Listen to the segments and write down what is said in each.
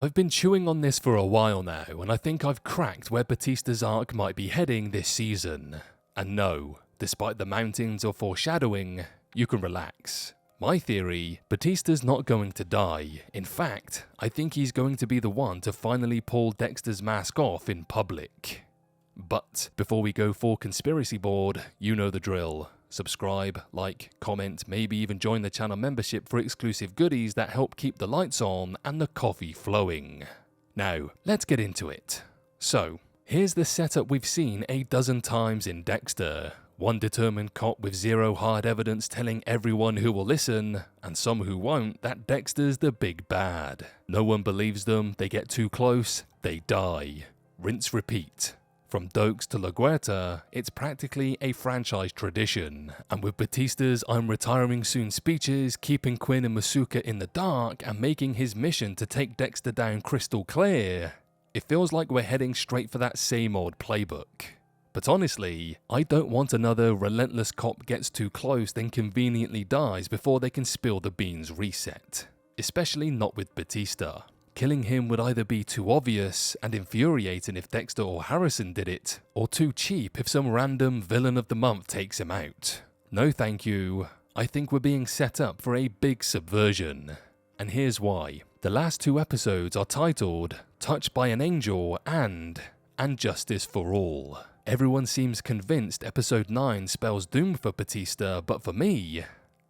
I've been chewing on this for a while now, and I think I've cracked where Batista's arc might be heading this season. And no, despite the mountains of foreshadowing, you can relax. My theory, Batista's not going to die. In fact, I think he's going to be the one to finally pull Dexter's mask off in public. But before we go full conspiracy board, you know the drill. Subscribe, like, comment, maybe even join the channel membership for exclusive goodies that help keep the lights on and the coffee flowing. Now, let's get into it. So, here's the setup we've seen a dozen times in Dexter. One determined cop with zero hard evidence telling everyone who will listen, and some who won't, that Dexter's the big bad. No one believes them, they get too close, they die. Rinse repeat. From Dokes to La Guerta, it's practically a franchise tradition, and with Batista's "I'm retiring soon" speeches, keeping Quinn and Masuka in the dark, and making his mission to take Dexter down crystal clear, it feels like we're heading straight for that same old playbook. But honestly, I don't want another relentless cop gets too close then conveniently dies before they can spill the beans reset. Especially not with Batista. Killing him would either be too obvious and infuriating if Dexter or Harrison did it, or too cheap if some random villain of the month takes him out. No thank you. I think we're being set up for a big subversion. And here's why. The last two episodes are titled Touched by an Angel and Justice for All. Everyone seems convinced episode 9 spells doom for Batista, but for me,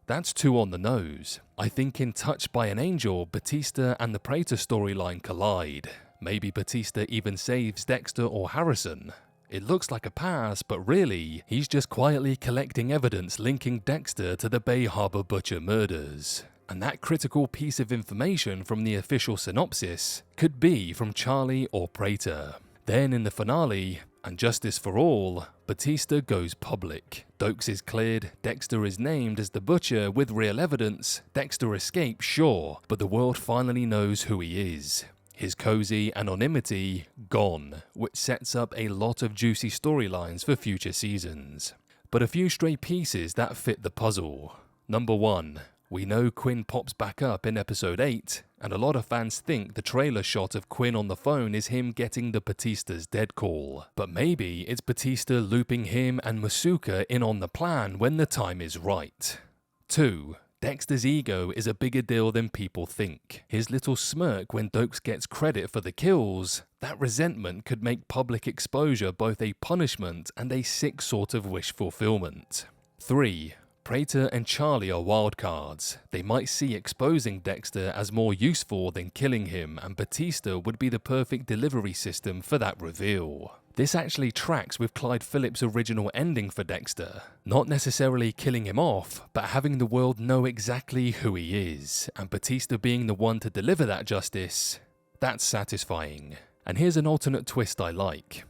that's too on the nose. I think in Touched by an Angel, Batista and the Praetor storyline collide. Maybe Batista even saves Dexter or Harrison. It looks like a pass, but really, he's just quietly collecting evidence linking Dexter to the Bay Harbor Butcher murders. And that critical piece of information from the official synopsis could be from Charlie or Praetor. Then in the finale, and Justice for All, Batista goes public. Dokes is cleared, Dexter is named as the Butcher with real evidence, Dexter escapes, sure, but the world finally knows who he is. His cozy anonymity gone, which sets up a lot of juicy storylines for future seasons. But a few stray pieces that fit the puzzle. Number 1. We know Quinn pops back up in episode 8, and a lot of fans think the trailer shot of Quinn on the phone is him getting the Batista's dead call. But maybe it's Batista looping him and Masuka in on the plan when the time is right. 2. Dexter's ego is a bigger deal than people think. His little smirk when Dokes gets credit for the kills, that resentment could make public exposure both a punishment and a sick sort of wish fulfillment. 3. Praetor and Charlie are wildcards. They might see exposing Dexter as more useful than killing him, and Batista would be the perfect delivery system for that reveal. This actually tracks with Clyde Phillips' original ending for Dexter. Not necessarily killing him off, but having the world know exactly who he is, and Batista being the one to deliver that justice. That's satisfying. And here's an alternate twist I like.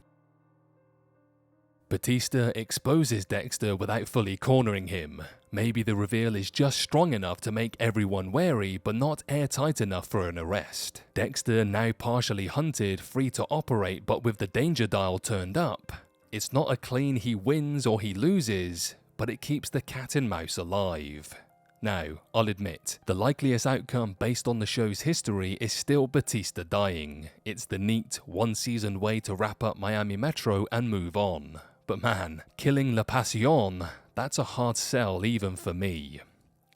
Batista exposes Dexter without fully cornering him. Maybe the reveal is just strong enough to make everyone wary, but not airtight enough for an arrest. Dexter now partially hunted, free to operate, but with the danger dial turned up. It's not a clean he wins or he loses, but it keeps the cat and mouse alive. Now, I'll admit, the likeliest outcome based on the show's history is still Batista dying. It's the neat, one-season way to wrap up Miami Metro and move on. But man, killing La Pasión, that's a hard sell even for me.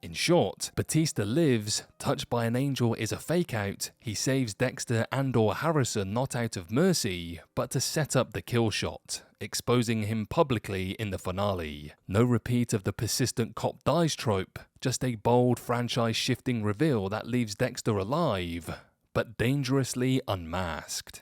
In short, Batista lives, Touched by an Angel is a fake-out, he saves Dexter and or Harrison not out of mercy, but to set up the kill shot, exposing him publicly in the finale. No repeat of the persistent cop dies trope, just a bold franchise-shifting reveal that leaves Dexter alive, but dangerously unmasked.